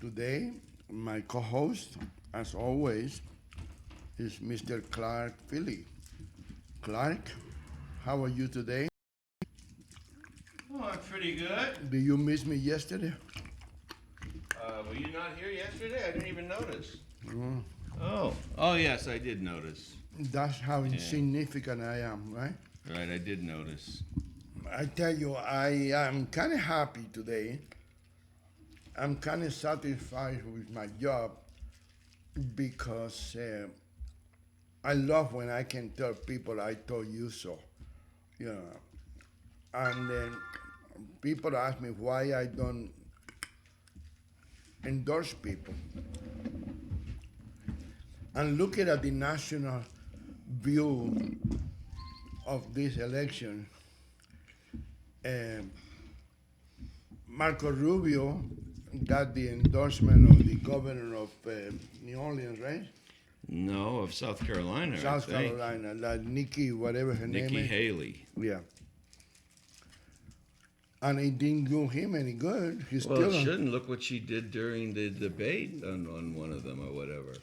Today, my co-host, as always, is Mr. Clark Feeley. Clark, how are you today? Oh, I'm pretty good. Did you miss me yesterday? Were you not here yesterday? I didn't even notice. Mm, Oh, yes, I did notice. that's how Yeah. insignificant I am, right? Right, I did notice. I tell you, I am kind of happy today. I'm kind of satisfied with my job because I love when I can tell people I told you so, you know. And then people ask me why I don't endorse people. And looking at the national view of this election, um, Marco Rubio got the endorsement of the governor of New Orleans, right? No, of South Carolina, South I think. Carolina, like Nikki, whatever her name Nikki is. Haley. Yeah. And it didn't do him any good. He's Well, still it on. shouldn't. Look what she did during the debate on one of them or whatever.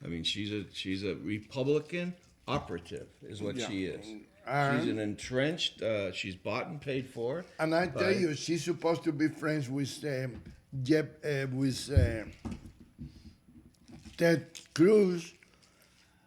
I mean, she's a Republican operative, is what Yeah. she is. And- She's an entrenched. She's bought and paid for. And I tell by- you, she's supposed to be friends with Ted Cruz,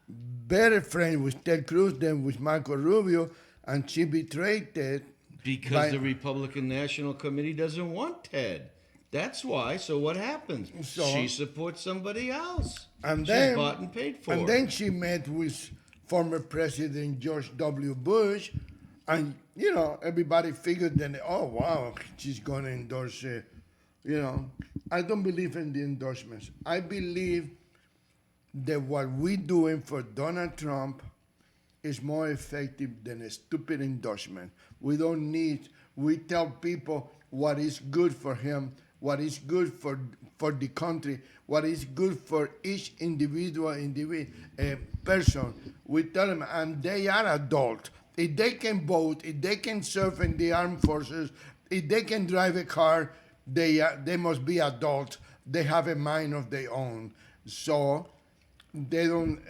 better friend with Ted Cruz than with Marco Rubio, and she betrayed Ted. Because by- the Republican National Committee doesn't want Ted. That's why. So what happens? So- She supports somebody else. And She's then, bought and paid for. And then she met with former President George W. Bush, and everybody figured that, oh wow, she's going to endorse. I don't believe in the endorsements. I believe that what we're doing for Donald Trump is more effective than a stupid endorsement. We don't need. We tell people what is good for him, what is good for the country, what is good for each individual person. We tell them, and they are adult. If they can vote, if they can serve in the armed forces, if they can drive a car, they must be adult. They have a mind of their own. So they don't.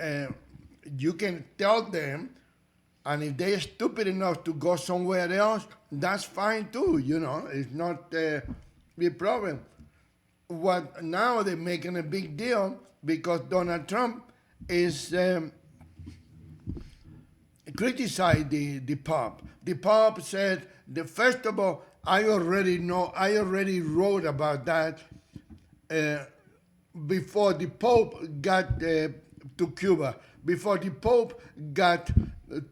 You can tell them, and if they're stupid enough to go somewhere else, that's fine too. It's not the problem. What now they're making a big deal because Donald Trump is criticized the Pope. The Pope said, first of all, I already wrote about that before the Pope got to Cuba, before the Pope got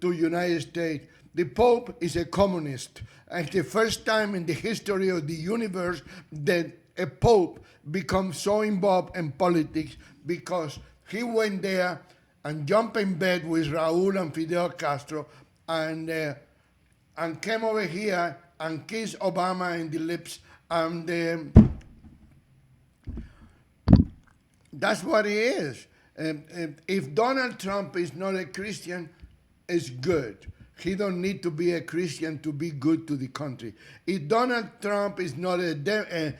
to United States. The Pope is a communist. And it's the first time in the history of the universe that a Pope becomes so involved in politics because he went there and jumped in bed with Raul and Fidel Castro and came over here and kissed Obama in the lips. And that's what he is. If Donald Trump is not a Christian, it's good. He don't need to be a Christian to be good to the country. If Donald Trump is not a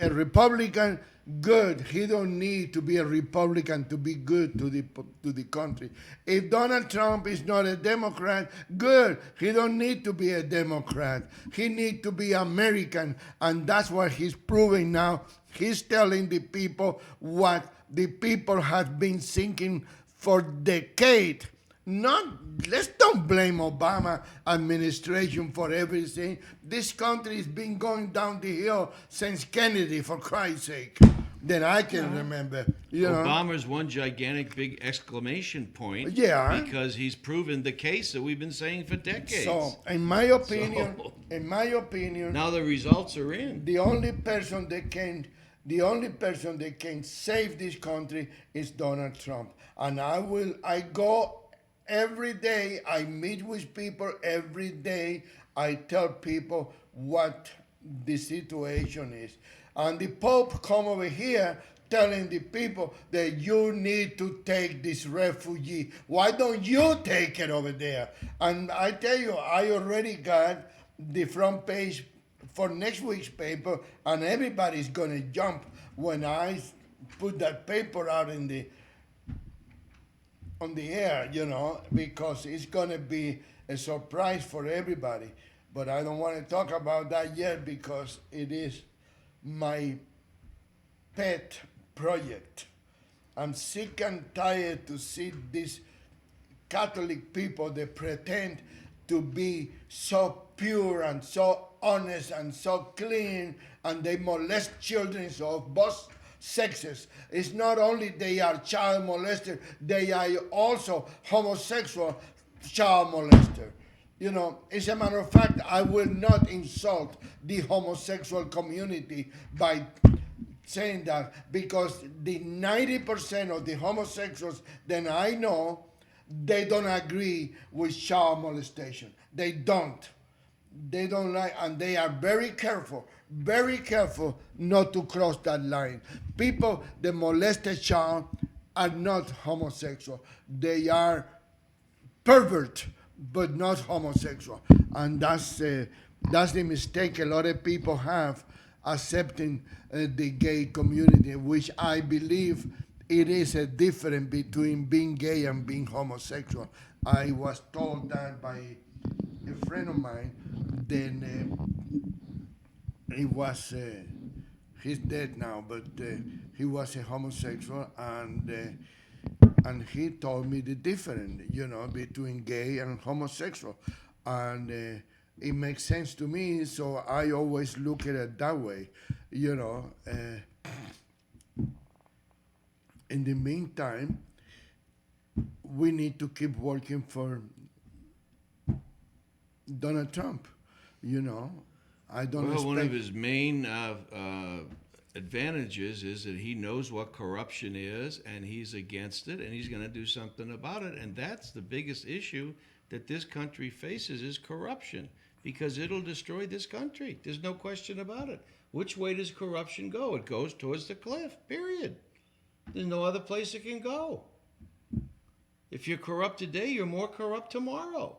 Republican, good. He don't need to be a Republican to be good to the country. If Donald Trump is not a Democrat, good. He don't need to be a Democrat. He need to be American, and that's what he's proving now. He's telling the people what the people have been thinking for decades. Let's don't blame Obama administration for everything. This country has been going down the hill since Kennedy, for Christ's sake. That I can remember. Obama's one gigantic big exclamation point. Yeah. Because he's proven the case that we've been saying for decades. So, in my opinion, Now the results are in. the only person that can save this country is Donald Trump. And I go every day, I meet with people every day. I tell people what the situation is. And the Pope come over here telling the people that you need to take this refugee. Why don't you take it over there? And I tell you, I already got the front page for next week's paper, and everybody's gonna jump when I put that paper out in the on the air, because it's gonna be a surprise for everybody. But I don't want to talk about that yet because it is my pet project. I'm sick and tired to see these Catholic people that pretend to be so pure and so honest and so clean, and they molest children of both sexes. It's not only they are child molester, they are also homosexual child molester. As a matter of fact, I will not insult the homosexual community by saying that, because the 90% of the homosexuals that I know, they don't agree with child molestation. They don't. They don't like, and they are very careful not to cross that line. People that molest a child are not homosexual. They are pervert, but not homosexual. And that's the mistake a lot of people have accepting the gay community, which I believe it is a difference between being gay and being homosexual. I was told that by a friend of mine. Then he was, he's dead now, but he was a homosexual, and he told me the difference, between gay and homosexual, and it makes sense to me. So I always look at it that way, In the meantime, we need to keep working for Donald Trump. I don't Well, expect. one of his main advantages is that he knows what corruption is, and he's against it, and he's going to do something about it. And that's the biggest issue that this country faces, is corruption, because it'll destroy this country. There's no question about it. Which way does corruption go? It goes towards the cliff, period. There's no other place it can go. If you're corrupt today, you're more corrupt tomorrow.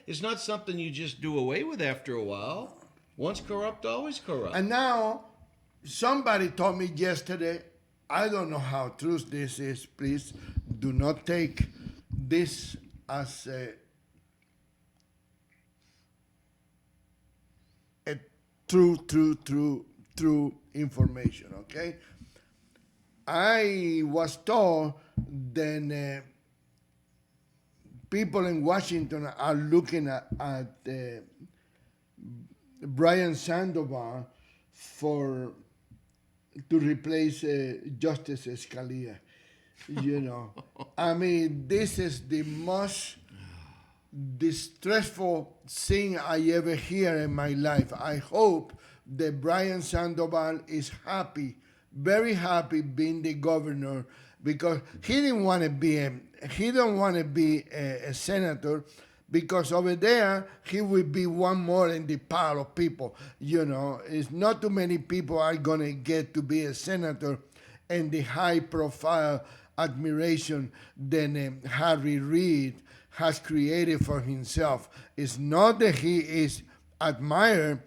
It's not something you just do away with after a while. Once corrupt, always corrupt. And now, somebody told me yesterday, I don't know how true this is, please do not take this as a true information, okay? I was told that people in Washington are looking at Brian Sandoval to replace Justice Scalia. I mean, this is the most distressful thing I ever hear in my life. I hope that Brian Sandoval is happy, very happy being the governor, because he didn't want to be a senator, because over there he will be one more in the pile of people. It's not too many people are gonna get to be a senator, and the high profile admiration that Harry Reid has created for himself. It's not that he is admired,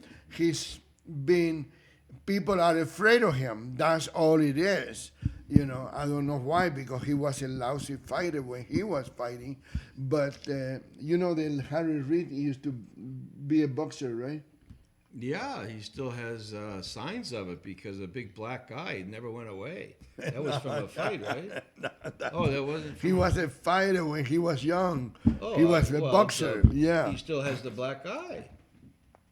people are afraid of him. That's all it is. I don't know why, because he was a lousy fighter when he was fighting. But, that Harry Reid used to be a boxer, right? Yeah, he still has signs of it, because a big black guy never went away. That was from a fight, right? Oh, that wasn't from... He was a fighter when he was young. Oh, he was a boxer, so yeah. He still has the black eye.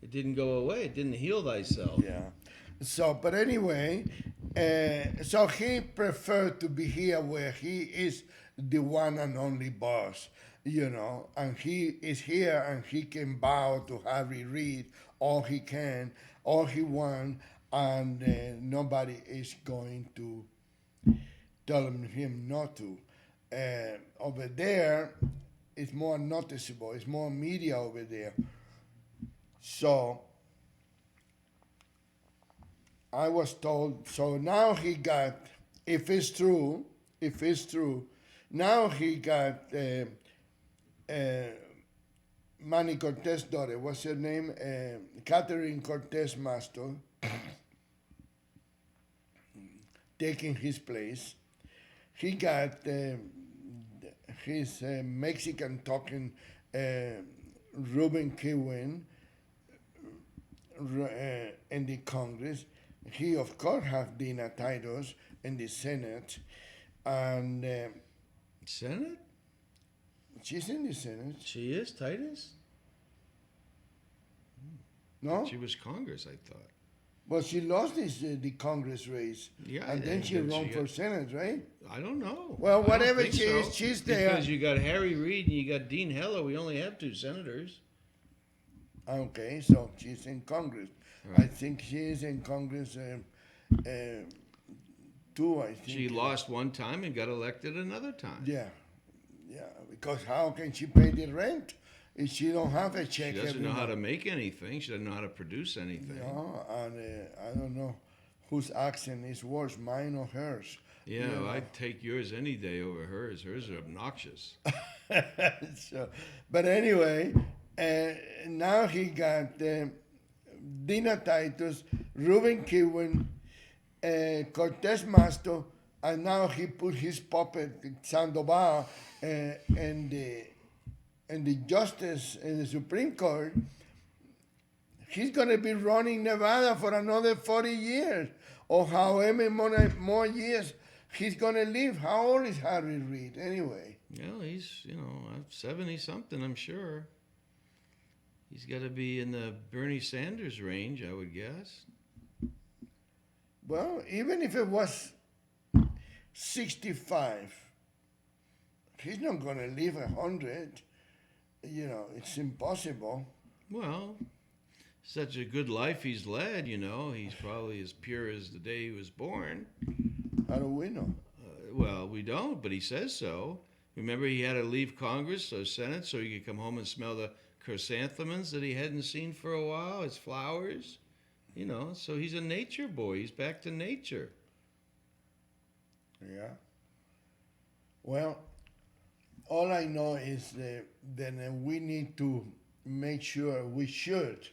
It didn't go away. It didn't heal thyself. Yeah. So, but anyway, so he preferred to be here where he is the one and only boss, and he is here and he can bow to Harry Reid all he can, all he wants, and nobody is going to tell him not to. Over there, it's more noticeable. It's more media over there. So I was told, so now he got, if it's true, now he got Manny Cortez's daughter, what's her name? Catherine Cortez Masto, taking his place. He got his Mexican talking Ruben Kewin in the Congress. He, of course, have Dina Titus in the Senate. And Senate? she's in the Senate. She is, Titus? No? She was Congress, I thought. Well, she lost the Congress race. Yeah, And then she ran for Senate, right? I don't know. Well, I don't whatever think she so, is, she's there. Because you got Harry Reid and you got Dean Heller. We only have 2 senators. Okay, so she's in Congress. Right. I think she is in Congress too, I think. She lost one time and got elected another time. Yeah, because how can she pay the rent if she don't have a check She doesn't every know how month? to make anything. She doesn't know how to produce anything. No, and I don't know whose accent is worse, mine or hers. Yeah, You know. I'd take yours any day over hers. Hers are obnoxious. So, but anyway, now he got Dina Titus, Ruben Kewin, Cortez Masto, and now he put his puppet Sandoval in the justice in the Supreme Court. He's going to be running Nevada for another 40 years, or however more years he's going to live. How old is Harry Reid anyway? Well, he's, 70-something, I'm sure. He's got to be in the Bernie Sanders range, I would guess. Well, even if it was 65, he's not going to live 100. It's impossible. Well, such a good life he's led, He's probably as pure as the day he was born. How do we know? Well, we don't, but he says so. Remember, he had to leave Congress or Senate so he could come home and smell the chrysanthemums that he hadn't seen for a while, his flowers. So he's a nature boy. He's back to nature. Yeah. Well, all I know is that we need to make sure we should.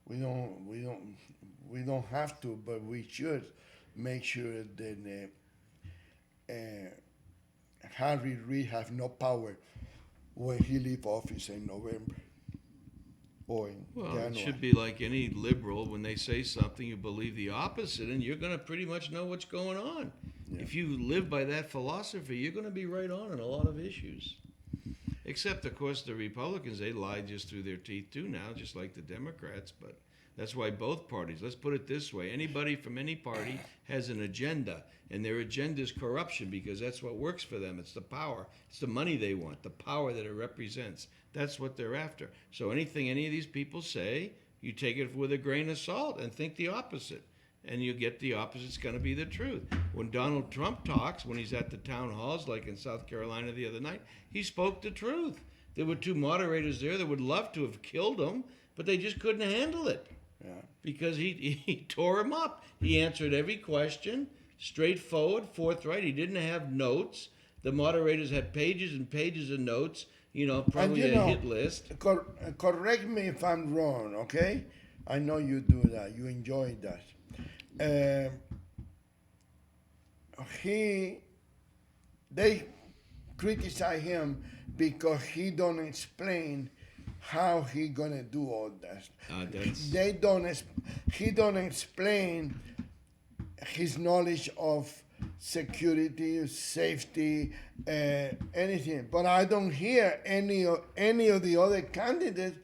We don't have to, but we should make sure that Harry Reid have no power when he leave office in November or in Well, January. it should be like any liberal. When they say something, you believe the opposite, and you're going to pretty much know what's going on. Yeah. If you live by that philosophy, you're going to be right on in a lot of issues. Except, of course, the Republicans, they lie just through their teeth, too, now, just like the Democrats. But that's why both parties, let's put it this way, anybody from any party has an agenda, and their agenda is corruption because that's what works for them. It's the power. It's the money they want, the power that it represents. That's what they're after. So anything any of these people say, you take it with a grain of salt and think the opposite. And you get the opposite. It's going to be the truth. When Donald Trump talks, when he's at the town halls, like in South Carolina the other night, he spoke the truth. There were 2 moderators there that would love to have killed him, but they just couldn't handle it. Yeah. Because he tore him up. He answered every question, straightforward, forthright. He didn't have notes. The moderators had pages and pages of notes, probably a hit list. Correct me if I'm wrong, okay? I know you do that. You enjoy that. They criticize him because he don't explain how he gonna do all that. He don't explain his knowledge of security, safety, anything. But I don't hear any of the other candidates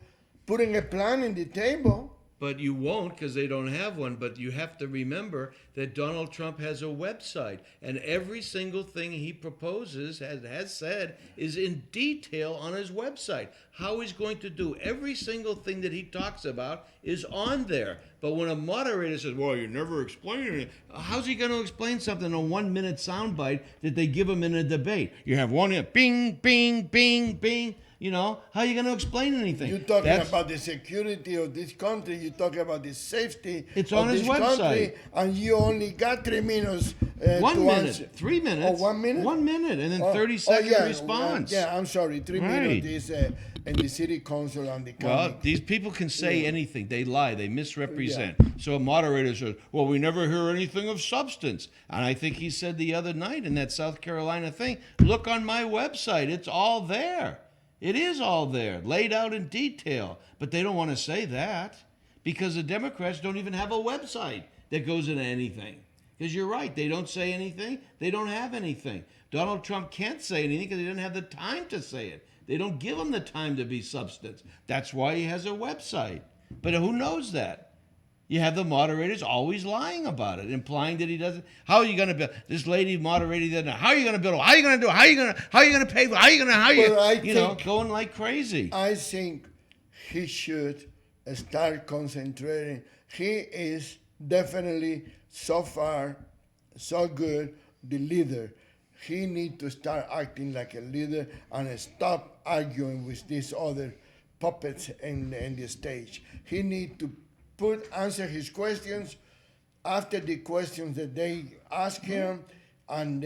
putting a plan in the table. But you won't because they don't have one. But you have to remember that Donald Trump has a website, and every single thing he proposes, has said, is in detail on his website. How he's going to do every single thing that he talks about is on there. But when a moderator says, well, you never explain it, how's he going to explain something in a 1-minute soundbite that they give him in a debate? You have one, bing, bing, bing, bing. how are you going to explain anything? You're talking That's- about the security of this country. You're talking about the safety It's of on his this website. country, and you only got 3 minutes 1 to minute, answer. 3 minutes. Oh, 1 minute? 1 minute, and then Oh, 30-second response. Yeah, I'm sorry. 3 Right. minutes is in the city council and the Well, county. these people can say anything. They lie. They misrepresent. So a moderator says, well, we never hear anything of substance. And I think he said the other night in that South Carolina thing, look on my website. It's all there. It is all there, laid out in detail. But they don't want to say that because the Democrats don't even have a website that goes into anything. Because you're right. They don't say anything. They don't have anything. Donald Trump can't say anything because he doesn't have the time to say it. They don't give him the time to be substance. That's why he has a website. But who knows that? You have the moderators always lying about it, implying that he doesn't. How are you going to build? This lady moderated that. How are you going to build? How are you going to do it? How are you going to pay? How are you going to? Going like crazy. I think he should start concentrating. He is definitely so far so good the leader. He needs to start acting like a leader and stop arguing with these other puppets in the stage. He needs to answer his questions after the questions that they ask him, and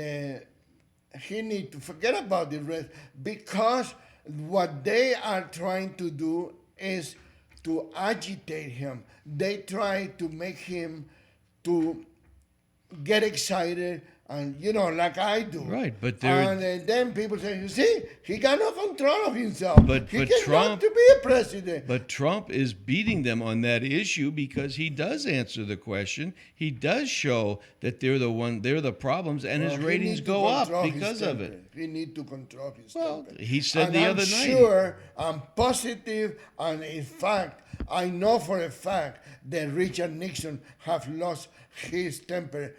he needs to forget about the rest, because what they are trying to do is to agitate him. They try to make him to get excited, and like I do. Right, but and then people say, you see, he got no control of himself. But he Trump to be a president. But Trump is beating them on that issue because he does answer the question. He does show that they're the problems, and his ratings go up because of it. He needs to control his temper. He said the other night. I'm sure, I'm positive, and in fact, I know for a fact that Richard Nixon have lost his temper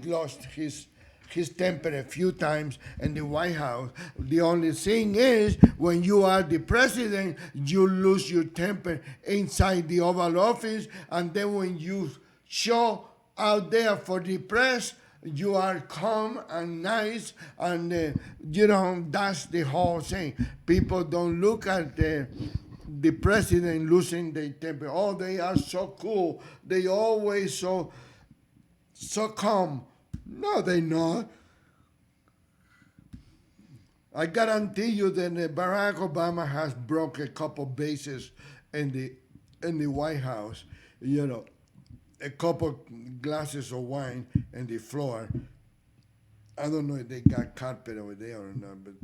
lost his temper a few times in the White House. The only thing is, when you are the president, you lose your temper inside the Oval Office, and then when you show out there for the press, you are calm and nice, and that's the whole thing. People don't look at the president losing their temper. Oh, they are so cool. They always so calm. No, they're not. I guarantee you that Barack Obama has broke a couple bases in the White House. A couple glasses of wine in the floor. I don't know if they got carpet over there or not, but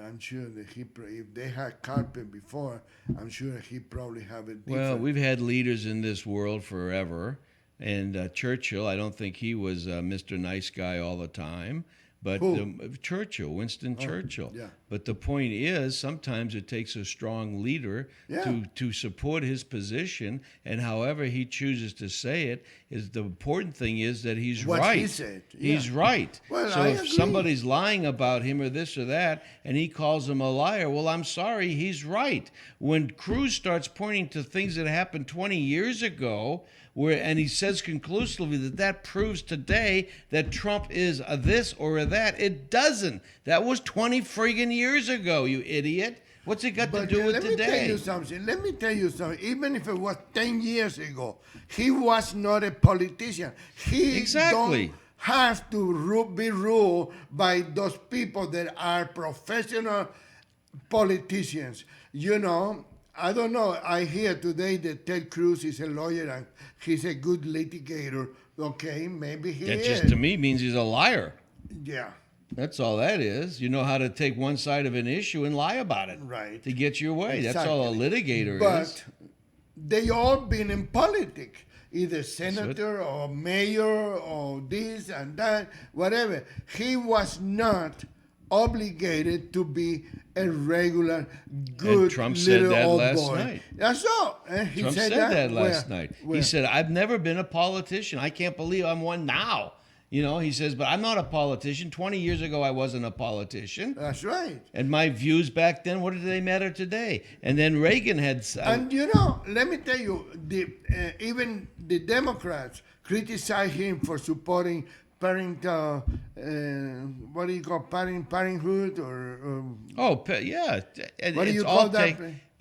I'm sure that if they had carpet before, I'm sure he probably have it different. Well, we've had leaders in this world forever. And Churchill, I don't think he was Mr. Nice Guy all the time. But Churchill, Winston Churchill. Yeah. But the point is, sometimes it takes a strong leader to support his position, and however he chooses to say it, is the important thing is that he's what right. He said. He's right. Well, so I if agree. somebody's lying about him or this or that, and he calls him a liar, well, I'm sorry, he's right. When Cruz starts pointing to things that happened 20 years ago, and he says conclusively that proves today that Trump is a this or a that. It doesn't. That was 20 friggin' years ago, you idiot. What's it got to do with today? Let me tell you something. Even if it was 10 years ago, he was not a politician. He don't have to be ruled by those people that are professional politicians. I don't know. I hear today that Ted Cruz is a lawyer and he's a good litigator. Okay, maybe he is. That just to me means he's a liar. Yeah. That's all that is. You know how to take one side of an issue and lie about it. Right. To get your way. Exactly. That's all a litigator is. But they all been in politics. Either senator or mayor or this and that, whatever. He was not obligated to be a regular good and Trump said little that old last boy. night. That's all. He Trump said that last night. Where? He said, I've never been a politician. I can't believe I'm one now. He says, but I'm not a politician. 20 years ago, I wasn't a politician. That's right. And my views back then, what do they matter today? And then Reagan had... and let me tell you, even the Democrats criticize him for supporting what do you call parenthood or Yeah, and what do it's you all call that?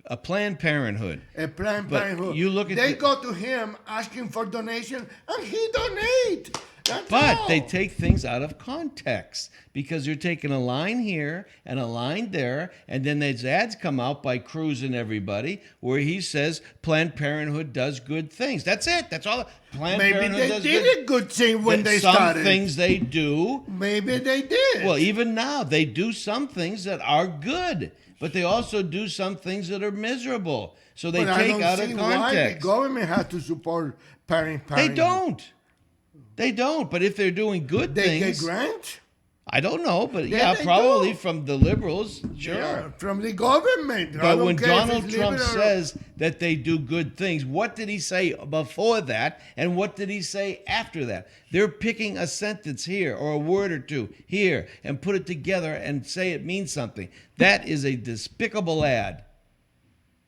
a Planned Parenthood. A Planned But Parenthood. you look at they the- go to him asking for donation, and he donate. That's But all. they take things out of context because you're taking a line here and a line there, and then these ads come out by Cruz and everybody where he says Planned Parenthood does good things. That's it. That's all. Planned Maybe Parenthood they does did good. a good thing when they Some started. things they do. Maybe they did. Well, even now they do some things that are good, but they also do some things that are miserable. So they but take I don't out see of why the context. government has to support They parenthood. don't. They don't. But if they're doing good They things, get grants. I don't know, but Yeah, yeah, they probably do. from the liberals, sure. Yeah, from the government. I But don't when care if Donald it's Trump liberal or- says that they do good things, what did he say before that, and what did he say after that? They're picking a sentence here or a word or two here and put it together and say it means something. That is a despicable ad.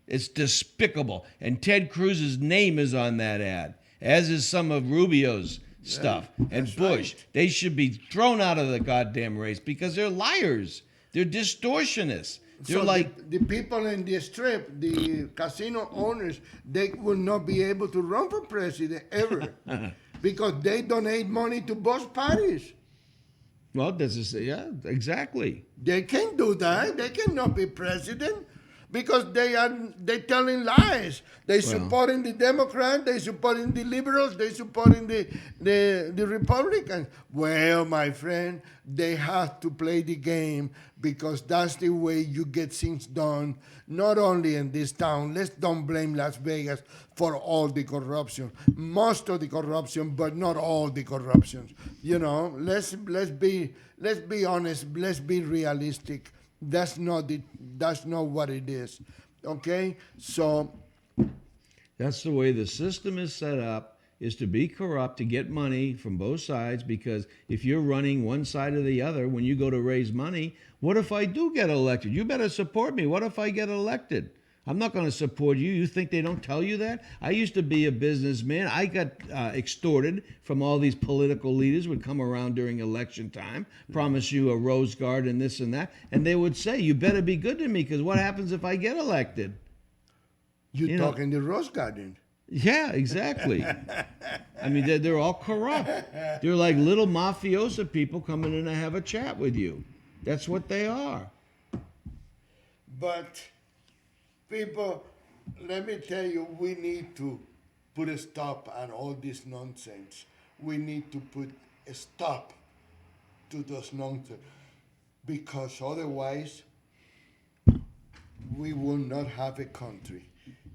It's despicable. And Ted Cruz's name is on that ad, as is some of Rubio's stuff and that's Bush. right. They should be thrown out of the goddamn race because they're liars. They're distortionists. They're So like, the people in the strip, the casino owners, they will not be able to run for president ever because they donate money to both parties. well, this is, yeah, exactly. They can't do that. They cannot be president because they telling lies. They supporting the Democrats. They supporting the liberals. They supporting the Republicans. Well, my friend, they have to play the game because that's the way you get things done. Not only in this town. Let's don't blame Las Vegas for all the corruption. Most of the corruption, but not all the corruption. You know, let's be honest. Let's be realistic. That's not what it is. Okay? So That's the way the system is set up, is to be corrupt, to get money from both sides, because if you're running one side or the other, when you go to raise money, what if I do get elected? You better support me. What if I get elected? I'm not going to support you. You think they don't tell you that? I used to be a businessman. I got extorted from all these political leaders would come around during election time, promise you a rose garden and this and that, and they would say, you better be good to me because what happens if I get elected? you know- talking the Rose Garden. Yeah, exactly. I mean, they're all corrupt. They're like little mafiosa people coming in to have a chat with you. That's what they are. But people, let me tell you, we need to put a stop on all this nonsense. We need to put a stop to those nonsense because otherwise we will not have a country.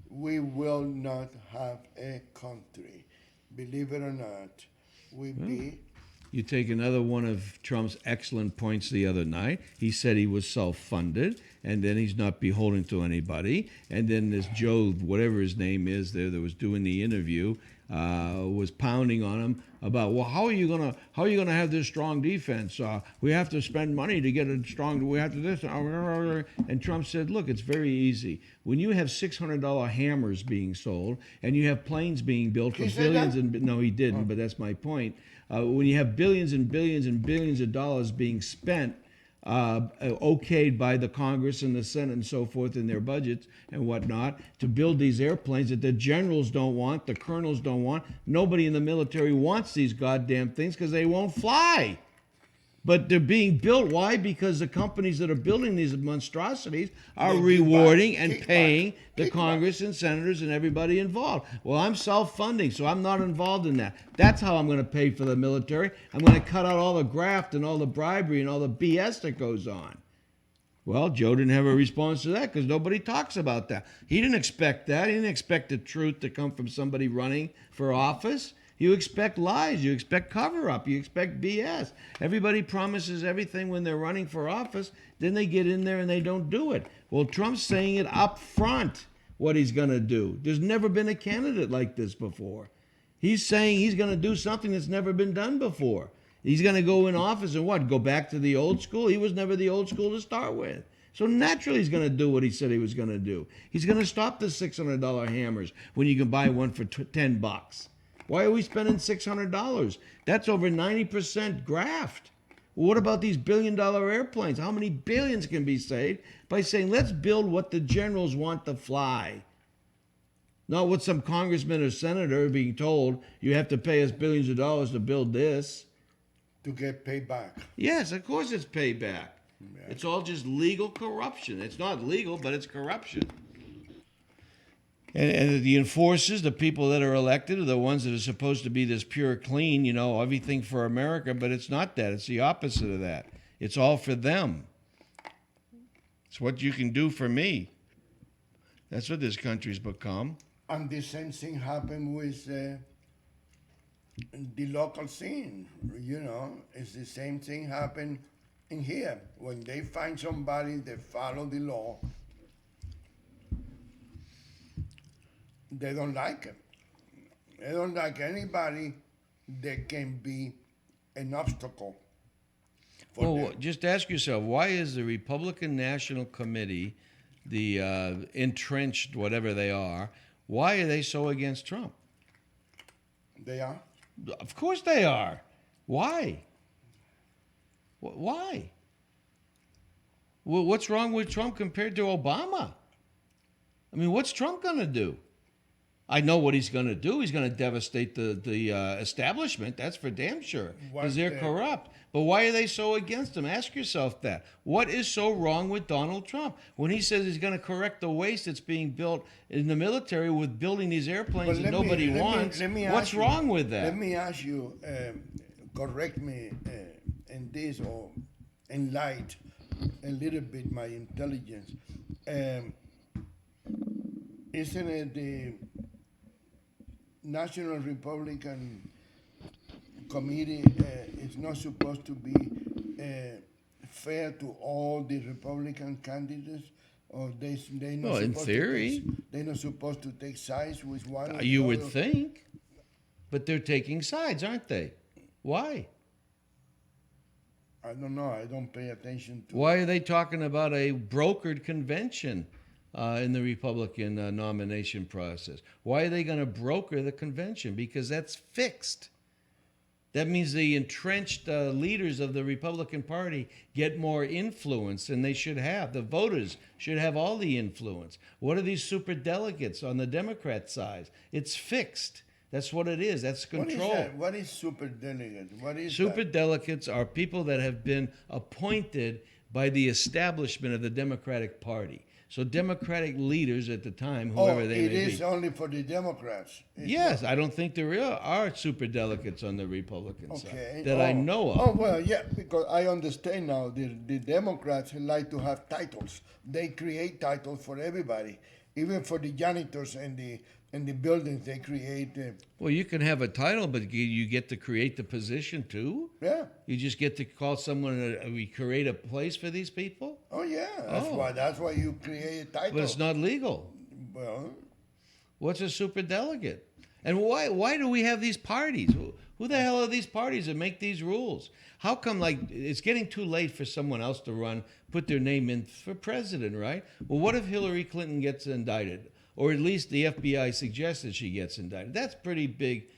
We will not have a country. Believe it or not, we be. You take another one of Trump's excellent points the other night. He said he was self-funded, and then he's not beholden to anybody. And then this Joe, whatever his name is, there that was doing the interview, was pounding on him about, well, how are you gonna have this strong defense? We have to spend money to get a strong. We have to this. And Trump said, look, it's very easy. When you have $600 hammers being sold, and you have planes being built for He said billions that? and no, he didn't, but that's my point. When you have billions and billions and billions of dollars being spent, okayed by the Congress and the Senate and so forth in their budgets and whatnot, to build these airplanes that the generals don't want, the colonels don't want. Nobody in the military wants these goddamn things because they won't fly. But they're being built. Why? Because the companies that are building these monstrosities are They give rewarding back, and kick paying back, the kick Congress and senators and everybody involved. Well, I'm self-funding, so I'm not involved in that. That's how I'm going to pay for the military. I'm going to cut out all the graft and all the bribery and all the BS that goes on. Well, Joe didn't have a response to that because nobody talks about that. He didn't expect that. He didn't expect the truth to come from somebody running for office. You expect lies. You expect cover-up. You expect BS. Everybody promises everything when they're running for office. Then they get in there and they don't do it. Well, Trump's saying it up front what he's going to do. There's never been a candidate like this before. He's saying he's going to do something that's never been done before. He's going to go in office and what? Go back to the old school? He was never the old school to start with. So naturally he's going to do what he said he was going to do. He's going to stop the $600 hammers when you can buy one for $10. Why are we spending $600? That's over 90% graft. What about these billion-dollar airplanes? How many billions can be saved by saying, let's build what the generals want to fly? Not what some congressman or senator being told, you have to pay us billions of dollars to build this. To get paid back. Yes, of course it's payback. Yeah. It's all just legal corruption. It's not legal, but it's corruption. And the enforcers, the people that are elected, are the ones that are supposed to be this pure clean, everything for America, but it's not that. It's the opposite of that. It's all for them. It's what you can do for me. That's what this country's become. And the same thing happened with the local scene. It's the same thing happened in here. When they find somebody that follow the law, they don't like it. They don't like anybody that can be an obstacle for them. Just ask yourself, why is the Republican National Committee, the entrenched, whatever they are, why are they so against Trump? They are? Of course they are. Why? Why? Well, what's wrong with Trump compared to Obama? I mean, what's Trump going to do? I know what he's going to do. He's going to devastate the establishment. That's for damn sure. Because they're corrupt. But why are they so against him? Ask yourself that. What is so wrong with Donald Trump? When he says he's going to correct the waste that's being built in the military with building these airplanes that nobody wants, what's wrong with that? Let me ask you, correct me in this or enlighten a little bit my intelligence. Isn't it the National Republican Committee is not supposed to be fair to all the Republican candidates, or they not? Well, in supposed theory, they're not supposed to take sides with one. Or you the would other? think, but they're taking sides, aren't they? Why? I don't know. I don't pay attention to. Why are they talking about a brokered convention in the Republican nomination process? Why are they going to broker the convention? Because that's fixed. That means the entrenched leaders of the Republican Party get more influence than they should have. The voters should have all the influence. What are these super delegates on the Democrat side? It's fixed. That's what it is. That's control. What is that? What is super delegate? What is Super that? delegates are people that have been appointed by the establishment of the Democratic Party. So Democratic leaders at the time, whoever they may be. It is only for the Democrats. Yes, I don't think there are super delegates on the Republican side that Oh. I know of. Oh, well, yeah, because I understand now the Democrats like to have titles. They create titles for everybody, even for the janitors and the buildings they create. Well, you can have a title, but you get to create the position too? Yeah. You just get to call someone, we create a place for these people? Oh, yeah. That's why you create a title. But it's not legal. Well, What's a super delegate? And why do we have these parties? Who the hell are these parties that make these rules? How come, it's getting too late for someone else to put their name in for president, right? Well, what if Hillary Clinton gets indicted? Or at least the FBI suggests that she gets indicted. That's pretty big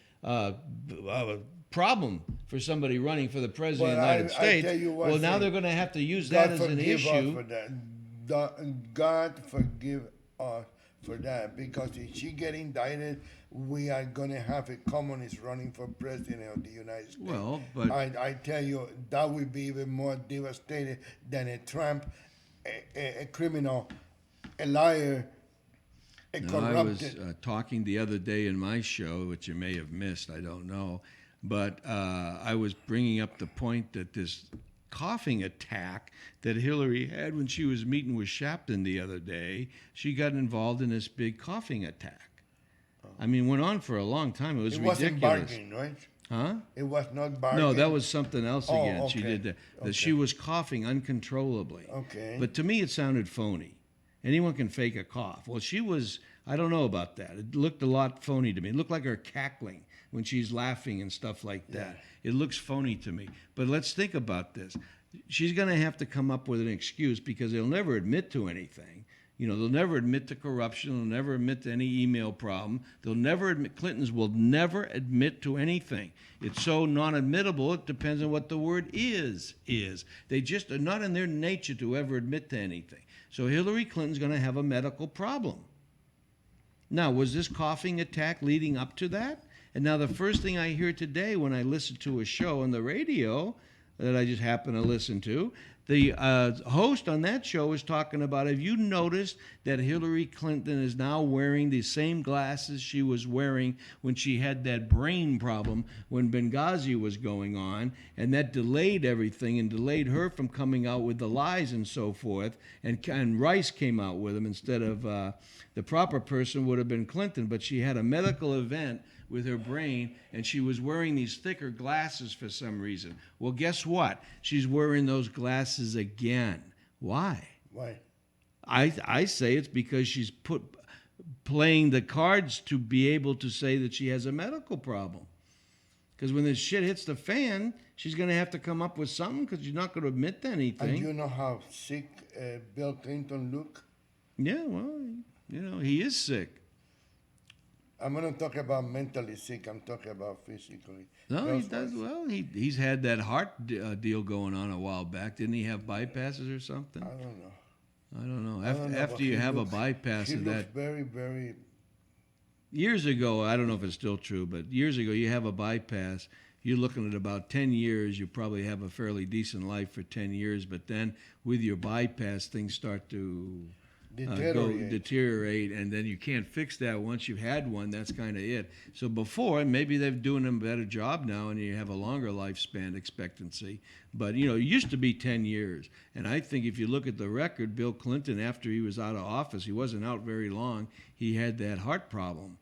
problem for somebody running for the president of the United States. I tell you what, now they're going to have to use that as an issue. God forgive us for that. God forgive us for that, because if she get indicted, we are going to have a communist running for president of the United States. Well, but I tell you, that would be even more devastating than a Trump, a criminal, a liar. I was talking the other day in my show, which you may have missed, I don't know, but I was bringing up the point that this coughing attack that Hillary had when she was meeting with Shapton the other day, she got involved in this big coughing attack. I mean, it went on for a long time. It was ridiculous. Wasn't bargaining, right? Huh? It was not bargaining. No, that was something else again. Okay. She did that. Okay. She was coughing uncontrollably. Okay. But to me, it sounded phony. Anyone can fake a cough. Well, she was, I don't know about that. It looked a lot phony to me. It looked like her cackling when she's laughing and stuff like that. Yeah. It looks phony to me. But let's think about this. She's going to have to come up with an excuse because they'll never admit to anything. You know, they'll never admit to corruption. They'll never admit to any email problem. They'll never admit, Clintons will never admit to anything. It's so non-admittable, it depends on what the word is. They just are not in their nature to ever admit to anything. So Hillary Clinton's going to have a medical problem. Now, was this coughing attack leading up to that? And now the first thing I hear today when I listen to a show on the radio that I just happen to listen to, the host on that show is talking about, have you noticed that Hillary Clinton is now wearing the same glasses she was wearing when she had that brain problem when Benghazi was going on, and that delayed everything and delayed her from coming out with the lies and so forth, and Rice came out with them instead of the proper person would have been Clinton, but she had a medical event with her brain, and she was wearing these thicker glasses for some reason. Well, guess what? She's wearing those glasses again. Why? Why? I say it's because she's playing the cards to be able to say that she has a medical problem. Because when this shit hits the fan, she's going to have to come up with something because she's not going to admit to anything. And you know how sick Bill Clinton look? Yeah, well, you know, he is sick. I'm going to talk about mentally sick. I'm talking about physically. No, he does well. He's had that heart deal going on a while back. Didn't he have bypasses or something? I don't know. I don't know. I don't know, After you have a bypass he of looks that, very, very. years ago, I don't know if it's still true, but years ago, you have a bypass. You're looking at about 10 years. You probably have a fairly decent life for 10 years, but then with your bypass, things start to deteriorate, and then you can't fix that once you've had one. That's kind of it. So before, maybe they're doing a better job now, and you have a longer lifespan expectancy. But you know, it used to be 10 years, and I think if you look at the record, Bill Clinton, after he was out of office, he wasn't out very long. He had that heart problem,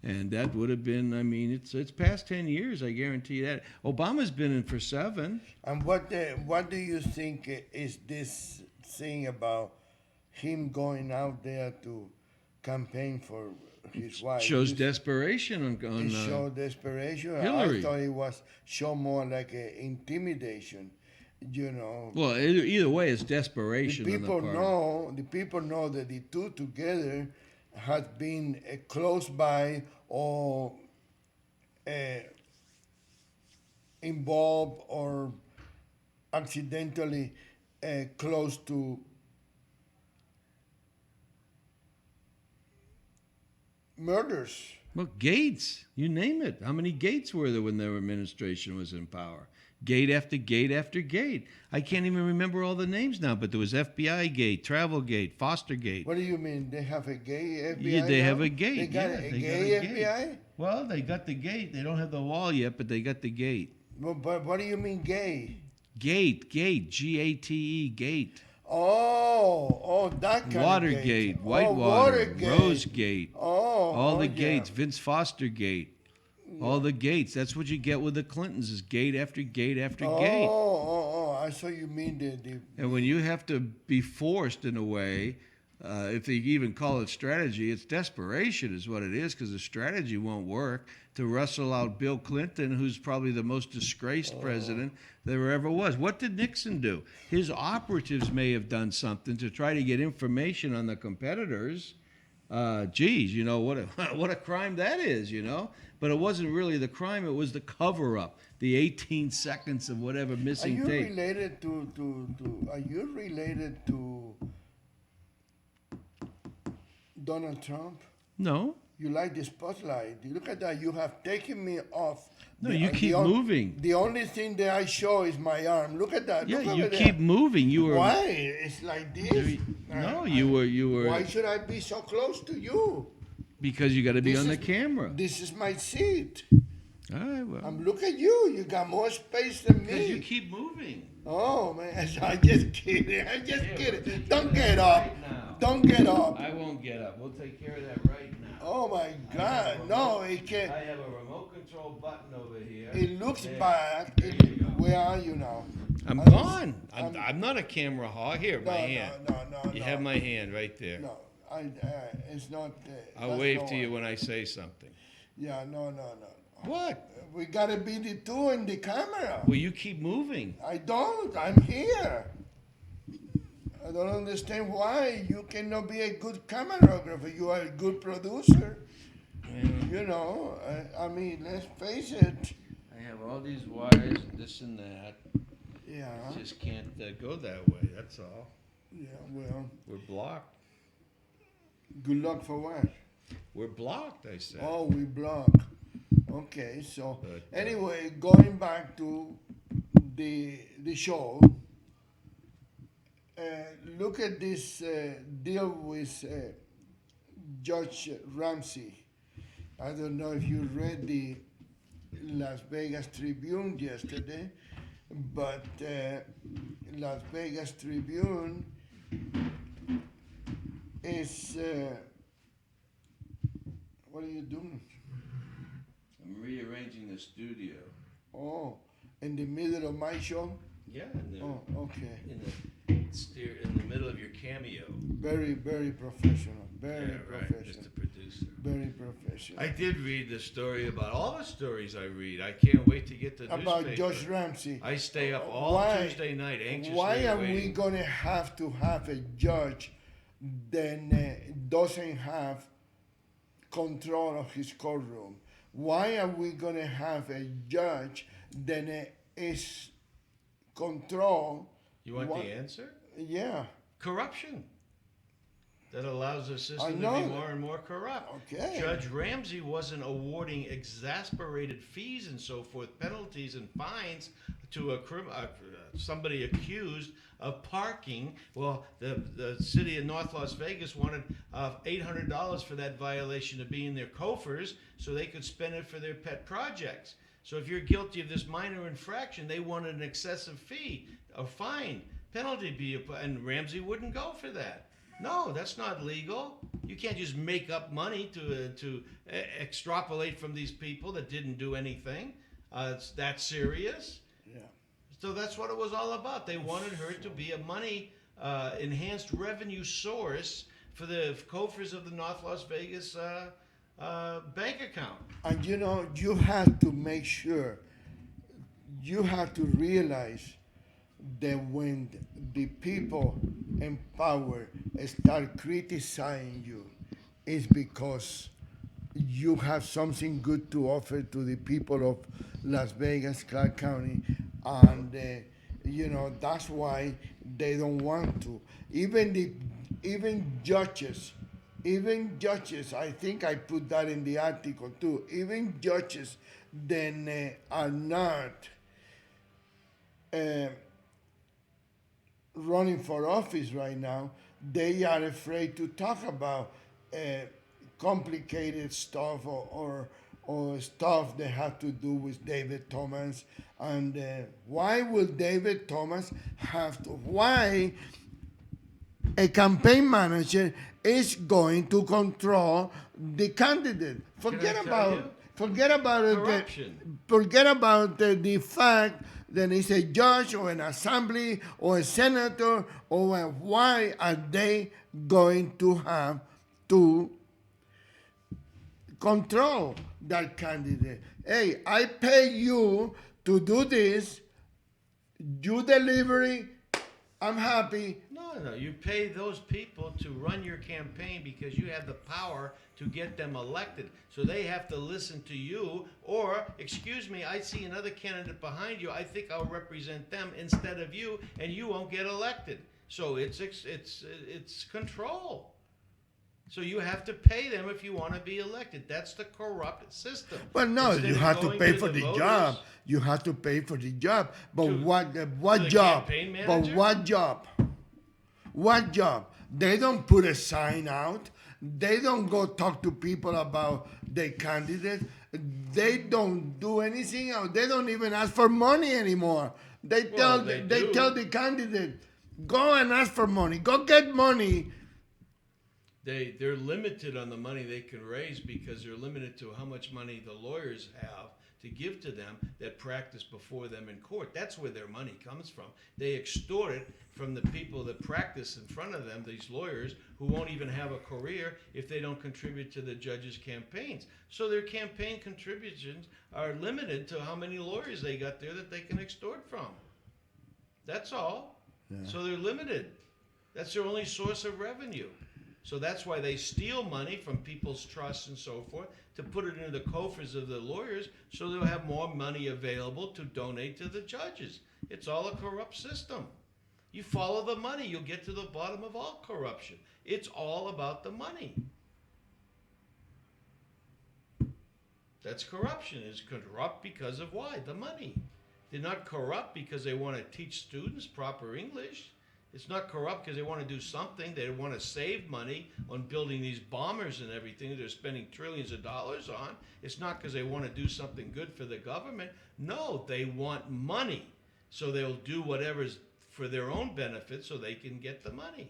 and that would have been. I mean, it's past 10 years. I guarantee you that. Obama's been in for 7. And what do you think is this thing about him going out there to campaign for his wife? Shows desperation on it showed desperation. Hillary. I thought it was show more like intimidation, you know. Well, either way, it's desperation. The people know that the two together had been close by or involved or accidentally close to murders. Well, Gates, you name it. How many Gates were there when their administration was in power? Gate after gate after gate. I can't even remember all the names now, but there was FBI Gate, Travel Gate, Foster Gate. What do you mean? They have a gay FBI? Yeah, they now? have a gate. They got a gay FBI? Well, they got the gate. They don't have the wall yet, but they got the gate. Well, but what do you mean gay? Gate, G-A-T-E, gate. Oh, that kind Watergate, of gate. Whitewater, Watergate. Rosegate. All the gates, Vince Foster Gate. Yeah. All the gates. That's what you get with the Clintons is gate after gate after gate. I saw you mean the And when you have to be forced in a way, if they even call it strategy, it's desperation is what it is, because the strategy won't work to wrestle out Bill Clinton, who's probably the most disgraced president there ever was. What did Nixon do? His operatives may have done something to try to get information on the competitors. Geez, you know, what a crime that is, you know? But it wasn't really the crime, it was the cover-up, the 18 seconds of whatever missing tape. Are you related to Donald Trump? No. You like the spotlight. Look at that. You have taken me off. No, you keep moving. The only thing that I show is my arm. Look at that. Yeah, Look you keep moving. You were. Why? It's like this. You were. Why should I be so close to you? Because you got to be on the camera. This is my seat. All right, well. Look at you. You got more space than me. Because you keep moving. Oh, man. I just kidding. Don't get up. Right, don't get up. I won't get up. We'll take care of that right now. Oh, my God. No, it can't. I have a remote control button over here. It looks bad. Where are you now? I'm gone. I'm not a camera hog. Here, my hand. No. You have my hand right there. No, it's not. I'll wave to you when I say something. Yeah, no. What? We gotta be the two in the camera. Well, you keep moving. I don't. I'm here. I don't understand why you cannot be a good camerographer. You are a good producer. You know, I mean, let's face it. I have all these wires, this and that. Yeah, It just can't go that way. That's all. yeah, well, We're blocked. good luck for what? We're blocked, I said. Oh, we block. Okay, so But, anyway, going back to the show, look at this deal with Judge Ramsey. I don't know if you read the Las Vegas Tribune yesterday, but Las Vegas Tribune is what are you doing? I'm rearranging the studio. Oh, in the middle of my show? Yeah, Oh, okay. in the middle of your cameo. Very, very professional. Very Yeah, right. professional. Just a producer. Very professional. I did read the story about all the stories I read. I can't wait to get the About newspaper. Judge Ramsey. I stay up all Tuesday night anxiously Why are waiting. we gonna have to have a judge that doesn't have control of his courtroom? Why are we gonna have a judge that is control? You want what- the answer? Yeah. Corruption. That allows the I system to know be that. more and more corrupt. Okay. Judge Ramsey wasn't awarding exasperated fees and so forth, penalties and fines to somebody accused of parking. Well, the city of North Las Vegas wanted $800 for that violation to be in their coffers so they could spend it for their pet projects. So if you're guilty of this minor infraction, they wanted an excessive fee, a fine, penalty and Ramsey wouldn't go for that. No, that's not legal. You can't just make up money to extrapolate from these people that didn't do anything. It's that serious. Yeah. So that's what it was all about. They wanted her to be a money enhanced revenue source for the coffers of the North Las Vegas bank account. And you know, you have to make sure, you have to realize that when the people in power start criticizing you, it's because you have something good to offer to the people of Las Vegas, Clark County, and you know that's why they don't want to. Even judges, I think I put that in the article too. Even judges then are not running for office right now. They are afraid to talk about complicated stuff or stuff that have to do with David Thomas. And why will David Thomas have to? Why a campaign manager is going to control the candidate? Forget about it. Corruption. Forget about the fact that it's a judge or an assembly or a senator or why are they going to have to control that candidate? Hey, I pay you to do this. You delivery, I'm happy. No, you pay those people to run your campaign because you have the power to get them elected. So they have to listen to you, or, excuse me, I see another candidate behind you, I think I'll represent them instead of you, and you won't get elected. So it's control. So you have to pay them if you want to be elected. That's the corrupt system. Well, no, Instead you of have to going pay to for the voters, job. You have to pay for the job. But To- what the job? campaign But manager? what job? What job? They don't put a sign out. They don't go talk to people about their candidate. They don't do anything else. They don't even ask for money anymore. They tell they tell the candidate, go and ask for money. Go get money. They're limited on the money they can raise because they're limited to how much money the lawyers have to give to them that practice before them in court. That's where their money comes from. They extort it from the people that practice in front of them, these lawyers who won't even have a career if they don't contribute to the judges' campaigns. So their campaign contributions are limited to how many lawyers they got there that they can extort from. That's all. Yeah. So they're limited. That's their only source of revenue. So that's why they steal money from people's trusts and so forth to put it into the coffers of the lawyers so they'll have more money available to donate to the judges. It's all a corrupt system. You follow the money, you'll get to the bottom of all corruption. It's all about the money. That's corruption. It's corrupt because of why? The money. They're not corrupt because they want to teach students proper English. It's not corrupt because they want to do something. They want to save money on building these bombers and everything that they're spending trillions of dollars on. It's not because they want to do something good for the government. No, they want money. So they'll do whatever's for their own benefit so they can get the money.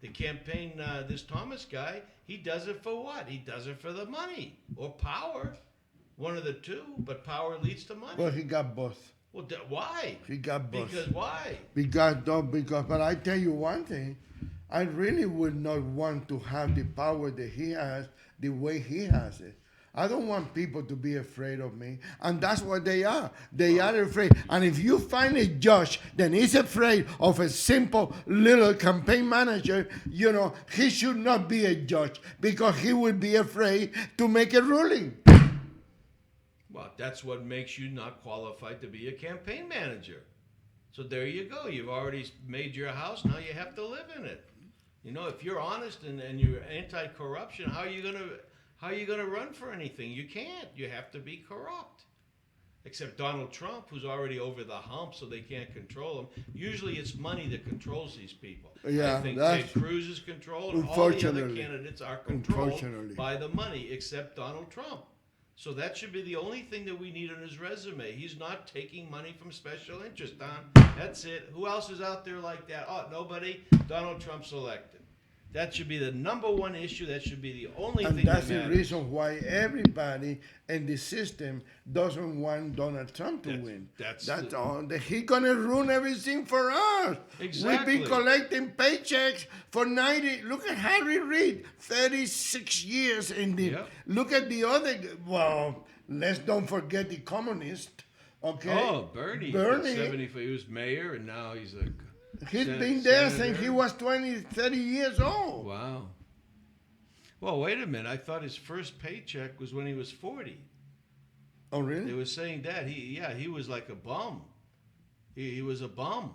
The campaign, this Thomas guy, he does it for what? He does it for the money or power. One of the two, but power leads to money. Well, he got both. Well, why? He got both. Because why? Because, but I tell you one thing, I really would not want to have the power that he has the way he has it. I don't want people to be afraid of me. And that's what they are. They are afraid. And if you find a judge that is afraid of a simple little campaign manager, he should not be a judge because he would be afraid to make a ruling. Well, that's what makes you not qualified to be a campaign manager. So there you go. You've already made your house. Now you have to live in it. If you're honest and you're anti-corruption, how are you gonna run for anything? You can't. You have to be corrupt. Except Donald Trump, who's already over the hump, so they can't control him. Usually, it's money that controls these people. Yeah, I think Ted Cruz is controlled. All the other candidates are controlled by the money, except Donald Trump. So that should be the only thing that we need on his resume. He's not taking money from special interest, Don. That's it. Who else is out there like that? Oh, nobody. Donald Trump's elected. That should be the number one issue. That should be the only thing that matters. And that's the reason why everybody in the system doesn't want Donald Trump to win. That's all. He's going to ruin everything for us. Exactly. We've been collecting paychecks for 90. Look at Harry Reid, 36 years in the. Yep. Look at the other. Well, let's don't forget the communist. Okay. Oh, Bernie. 75. He was mayor, and now he's a. He's been there since he was 20, 30 years old. Wow. Well, wait a minute. I thought his first paycheck was when he was 40. Oh, really? They were saying that. He was like a bum. He was a bum.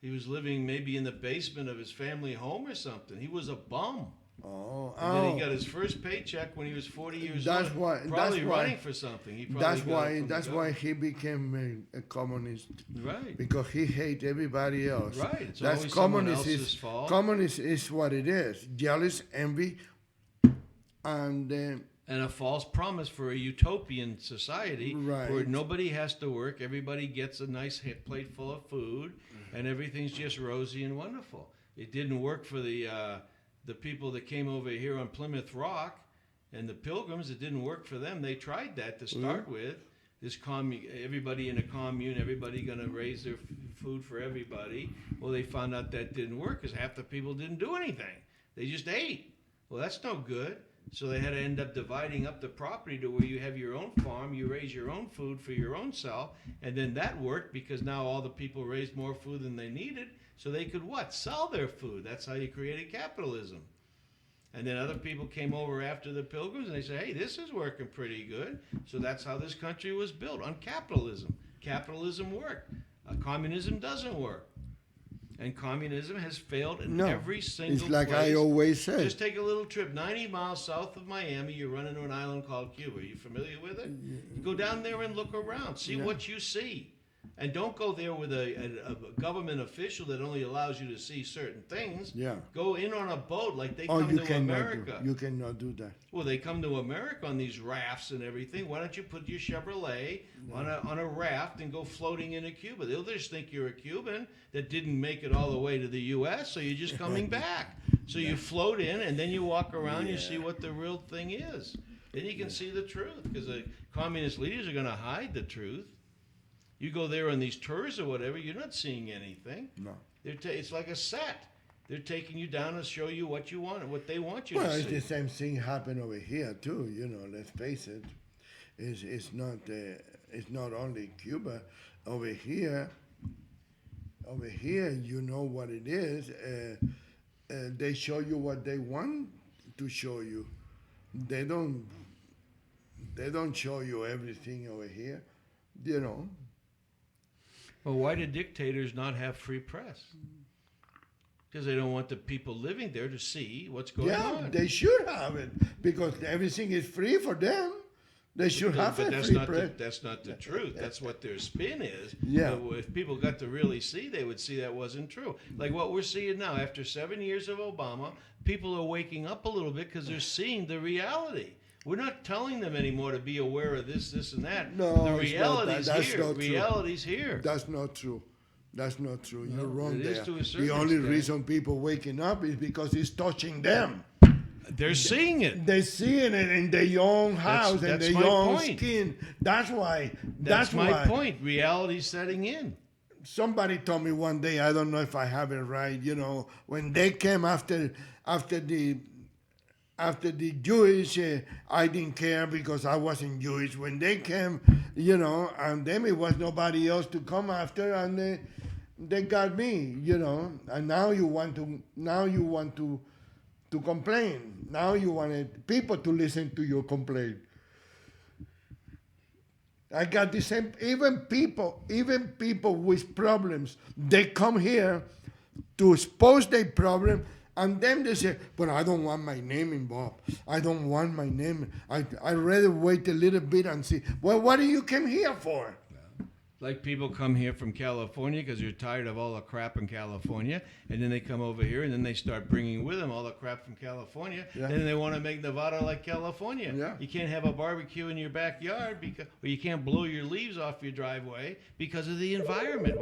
He was living maybe in the basement of his family home or something. He was a bum. And then he got his first paycheck when he was 40 years old. Probably running for something. That's why he became a communist. Right. Because he hates everybody else. Right. It's That's always someone else's fault. Communist is what it is. Jealous, envy, and a false promise for a utopian society where nobody has to work, everybody gets a nice plate full of food, and everything's just rosy and wonderful. It didn't work for the people that came over here on Plymouth Rock and the Pilgrims. It didn't work for them. They tried that to start with. This everybody in a commune, everybody going to raise their food for everybody. Well, they found out that didn't work because half the people didn't do anything. They just ate. Well, that's no good. So they had to end up dividing up the property to where you have your own farm, you raise your own food for your own self, and then that worked because now all the people raised more food than they needed, so they could what? Sell their food. That's how you created capitalism. And then other people came over after the Pilgrims and they said, hey, this is working pretty good. So that's how this country was built, on capitalism. Capitalism worked. Communism doesn't work. And communism has failed in every single it's like place. I always say. Just take a little trip. 90 miles south of Miami, you run into an island called Cuba. Are you familiar with it? You go down there and look around. See what you see. And don't go there with a government official that only allows you to see certain things. Yeah. Go in on a boat like they come to America. You cannot do that. Well, they come to America on these rafts and everything. Why don't you put your Chevrolet on a raft and go floating into Cuba? They'll just think you're a Cuban that didn't make it all the way to the U.S., so you're just coming back. So you float in, and then you walk around, you see what the real thing is. Then you can see the truth, because the communist leaders are going to hide the truth. You go there on these tours or whatever, you're not seeing anything. No. It's like a set. They're taking you down to show you what you want and what they want you to see. Well, it's the same thing happened over here too. Let's face it. It's not only Cuba. Over here, you know what it is. they show you what they want to show you. They don't. They don't show you everything over here. You know. Well, why do dictators not have free press? Because they don't want the people living there to see what's going on. They should have it because everything is free for them. They should have But a that's free not press. that's not the truth. That's what their spin is. Yeah. But if people got to really see, they would see that wasn't true. Like what we're seeing now, after 7 years of Obama, people are waking up a little bit because they're seeing the reality. We're not telling them anymore to be aware of this, this, and that. No, the it's not that. reality's That's here. not true. Reality's here. That's not true. That's not true. You're wrong it is there. to a certain The only extent. reason people waking up is because it's touching them. They're seeing it. They're seeing it in their own house and that's their my own point. skin. That's why. That's my why. point. Reality's setting in. Somebody told me one day, I don't know if I have it right, when they came after the Jewish, I didn't care because I wasn't Jewish. When they came, and then it was nobody else to come after, and they got me, and now you want to complain. Now you want people to listen to your complaint. I got the same. Even people with problems, they come here to expose their problem, and then they say, "But I don't want my name involved. I don't want my name. I'd rather wait a little bit and see." Well, what do you came here for? Like people come here from California because you're tired of all the crap in California, and then they come over here, and then they start bringing with them all the crap from California. Yeah. Then they want to make Nevada like California. Yeah. You can't have a barbecue in your backyard or you can't blow your leaves off your driveway because of the environment.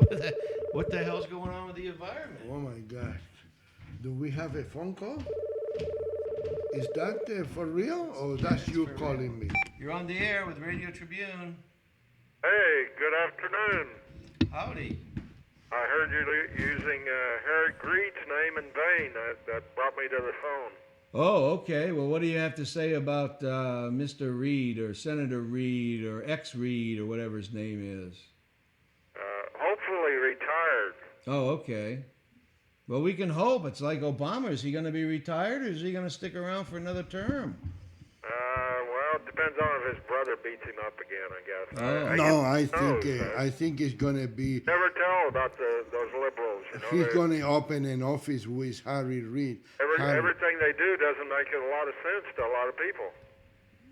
What the hell's going on with the environment? Oh my God! Do we have a phone call? Is that for real, or that's you calling me? You're on the air with Radio Tribune. Hey, good afternoon. Howdy. I heard you using Harry Greed's name in vain. That brought me to the phone. Oh, okay. Well, what do you have to say about Mr. Reed or Senator Reed or ex-Reed or whatever his name is? Hopefully retired. Oh, okay. Well, we can hope. It's like Obama. Is he going to be retired or is he going to stick around for another term? Well, it depends on if his brother beats him up again, I guess. Oh. No, guess I think it's gonna be. Never tell about those liberals, He's gonna open an office with Harry Reid. Everything they do doesn't make a lot of sense to a lot of people.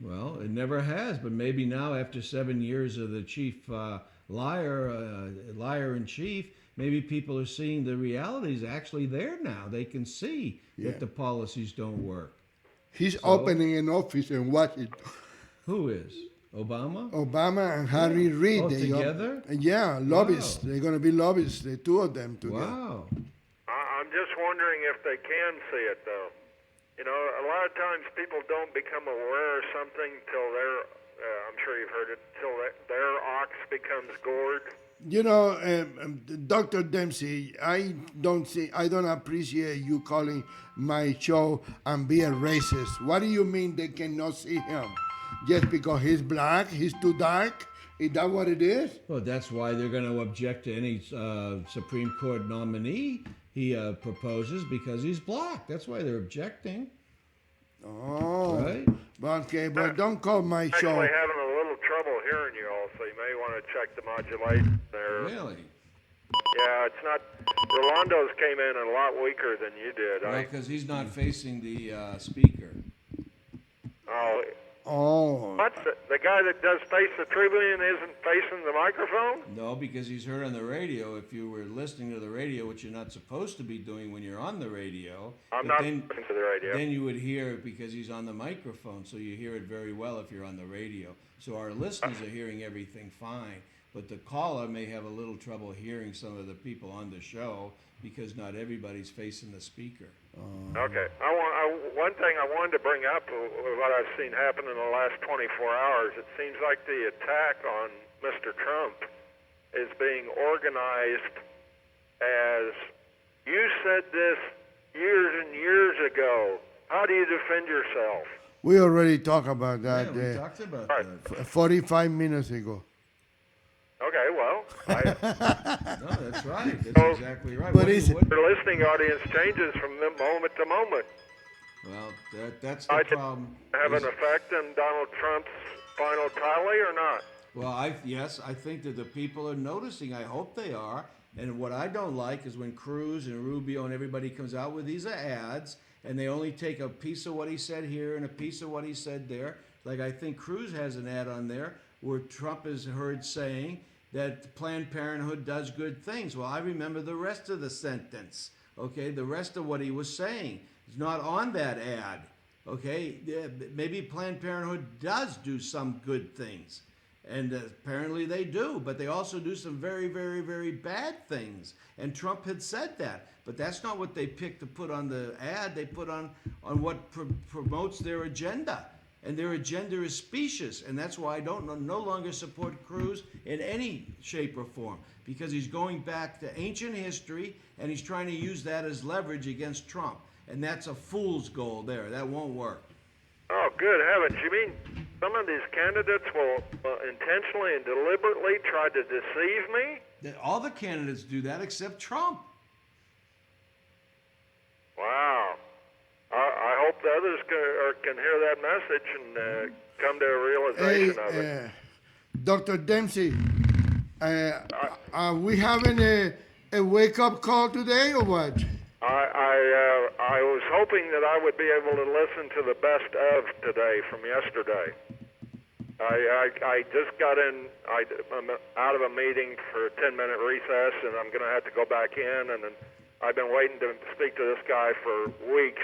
Well, it never has, but maybe now after 7 years of the chief liar in chief, maybe people are seeing the reality is actually there now. They can see that the policies don't work. He's opening an office in Washington. Who is? Obama? Obama and Harry Reid. Together? Lobbyists. Wow. They're going to be lobbyists, the two of them together. Wow. I'm just wondering if they can see it, though. A lot of times people don't become aware of something till I'm sure you've heard it, till their ox becomes gored. Dr. Dempsey, I don't appreciate you calling my show and be a racist. What do you mean they cannot see him? Just because he's black, he's too dark? Is that what it is? Well, that's why they're going to object to any Supreme Court nominee he proposes because he's black. That's why they're objecting. Oh. Right? Okay, but don't call my show. Actually having a little trouble hearing you all, so you may want to check the modulation there. Really? Yeah, it's not. Rolando's came in a lot weaker than you did. Well, because he's not facing the speaker. Oh. What? The guy that does face the Tribune isn't facing the microphone? No, because he's heard on the radio. If you were listening to the radio, which you're not supposed to be doing when you're on the radio, I'm not listening to the radio. Then you would hear it because he's on the microphone, so you hear it very well if you're on the radio. So our listeners are hearing everything fine, but the caller may have a little trouble hearing some of the people on the show because not everybody's facing the speaker. Okay. One thing I wanted to bring up, what I've seen happen in the last 24 hours, it seems like the attack on Mr. Trump is being organized as, you said this years and years ago. How do you defend yourself? We already talked about that Yeah, we talked about Right. that. 45 minutes ago. Okay, well, No, that's right. That's exactly right. But is it- your listening audience changes from the moment to moment. Well, that's the I did problem. have an is- effect in Donald Trump's final tally or not? Well, yes, I think that the people are noticing. I hope they are. And what I don't like is when Cruz and Rubio and everybody comes out with these ads, and they only take a piece of what he said here and a piece of what he said there. Like I think Cruz has an ad on there where Trump is heard saying that Planned Parenthood does good things. Well, I remember the rest of the sentence. Okay, the rest of what he was saying is not on that ad. Okay, yeah, maybe Planned Parenthood does do some good things. And apparently they do, but they also do some very, very, very bad things. And Trump had said that. But that's not what they picked to put on the ad. They put on what promotes their agenda. And their agenda is specious. And that's why I don't no longer support Cruz in any shape or form. Because he's going back to ancient history, and he's trying to use that as leverage against Trump. And that's a fool's goal there. That won't work. Oh, good heavens. You mean some of these candidates will intentionally and deliberately try to deceive me? All the candidates do that except Trump. Wow. I hope the others can hear that message and come to a realization of it. Dr. Dempsey, are we having a wake-up call today or what? I was hoping that I would be able to listen to the best of today from yesterday. I just got in. I'm out of a meeting for a 10-minute recess, and I'm going to have to go back in. And then I've been waiting to speak to this guy for weeks.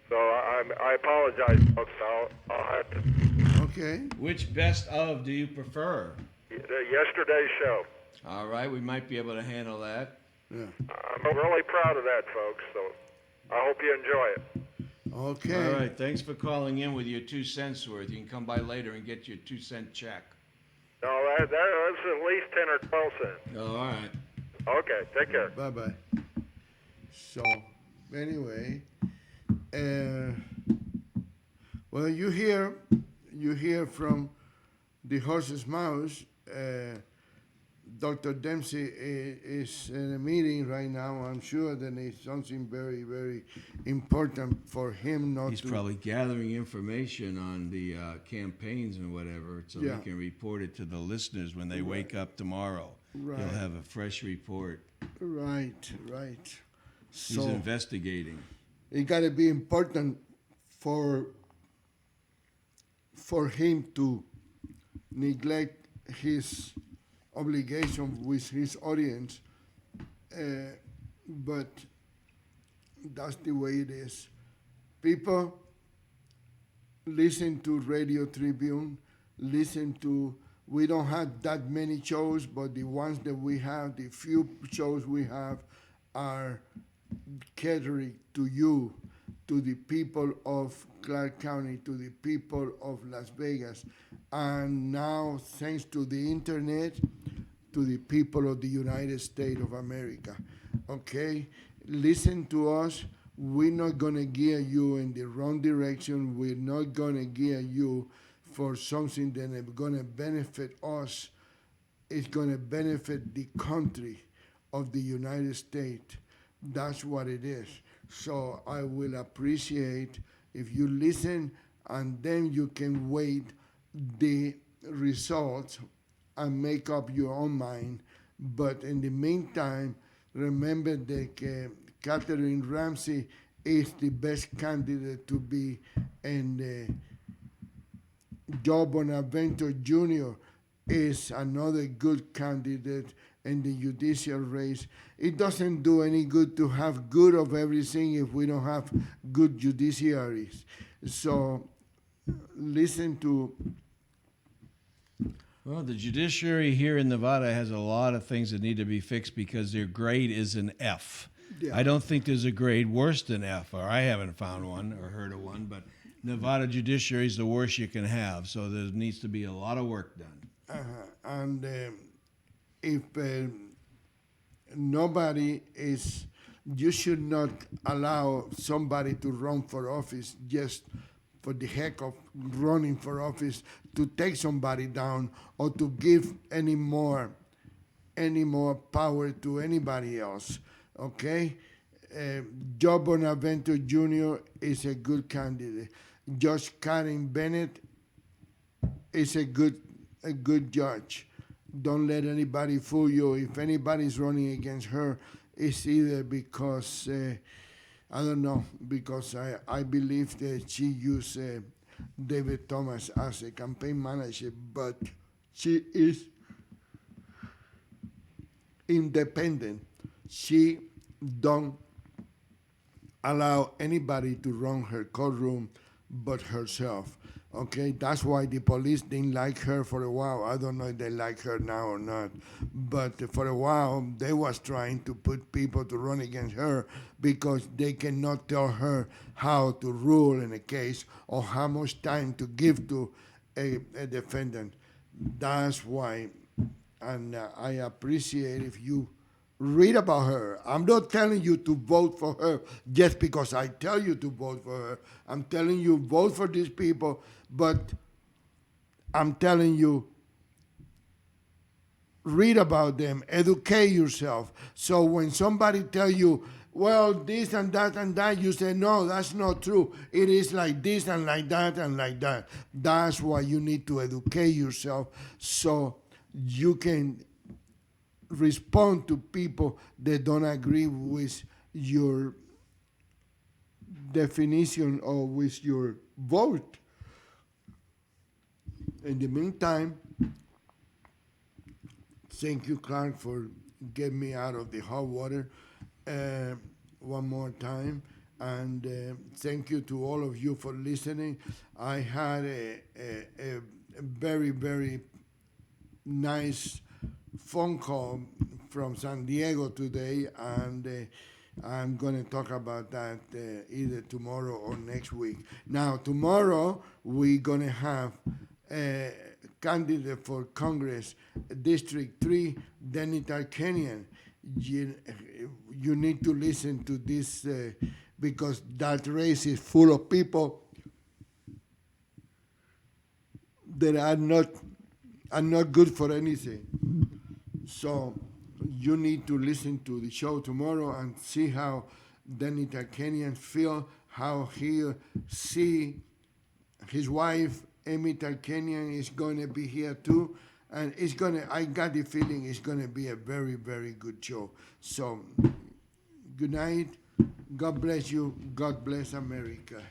So I apologize, folks. I'll have to. Okay. Which best of do you prefer? Yesterday's show. All right, we might be able to handle that. Yeah. I'm really proud of that, folks. So I hope you enjoy it. Okay. All right, thanks for calling in with your 2 cents worth. You can come by later and get your 2-cent check. No, that's at least 10 or 12 cents. All right. Okay, take care. Bye-bye. So, anyway, well, you hear from the horse's mouth. Dr. Dempsey is in a meeting right now. I'm sure that it's something very, very important for him not He's to. probably gathering information on the campaigns and whatever, so Yeah. he can report it to the listeners when they wake up tomorrow. Right. He'll have a fresh report. Right. He's So investigating. it got to be important for him to neglect his obligation with his audience, but that's the way it is. People listen to Radio Tribune, we don't have that many shows, but the ones that we have, the few shows we have, are catering to you, to the people of Clark County, to the people of Las Vegas, and now, thanks to the internet, to the people of the United States of America. Okay? Listen to us. We're not going to gear you in the wrong direction. We're not going to gear you for something that is going to benefit us. It's going to benefit the country of the United States. That's what it is. So I will appreciate if you listen, and then you can wait the results and make up your own mind. But in the meantime, remember that Catherine Ramsey is the best candidate to be, and Joe Bonaventure Jr. is another good candidate in the judicial race. It doesn't do any good to have good of everything if we don't have good judiciaries. So listen to. Well, the judiciary here in Nevada has a lot of things that need to be fixed because their grade is an F. Yeah. I don't think there's a grade worse than F, or I haven't found one or heard of one, but Nevada judiciary is the worst you can have, so there needs to be a lot of work done. And if nobody is, you should not allow somebody to run for office just for the heck of running for office, to take somebody down or to give any more any more power to anybody else. Okay? Joe Bonaventure Jr. is a good candidate. Judge Karen Bennett is a good judge. Don't let anybody fool you. If anybody's running against her, it's either because I don't know, because I believe that she used David Thomas as a campaign manager, but she is independent. She don't allow anybody to run her courtroom but herself. Okay, that's why the police didn't like her for a while. I don't know if they like her now or not, but for a while they was trying to put people to run against her because they cannot tell her how to rule in a case or how much time to give to a defendant. That's why, and I appreciate if you read about her. I'm not telling you to vote for her just because I tell you to vote for her. I'm telling you vote for these people, but I'm telling you read about them, educate yourself. So when somebody tell you, well, this and that, you say, no, that's not true. It is like this and like that and like that. That's why you need to educate yourself so you can respond to people that don't agree with your definition or with your vote. In the meantime, thank you, Clark, for getting me out of the hot water one more time. And thank you to all of you for listening. I had a very, very nice phone call from San Diego today, and I'm going to talk about that either tomorrow or next week. Now, tomorrow, we're going to have a candidate for Congress, District 3, Denny Tarkanian. You need to listen to this because that race is full of people that are not good for anything. So you need to listen to the show tomorrow and see how Denny Tarkanian feel, how he see his wife, Amy Tarkanian, is going to be here too. And I got the feeling it's going to be a very, very good show. So good night. God bless you. God bless America.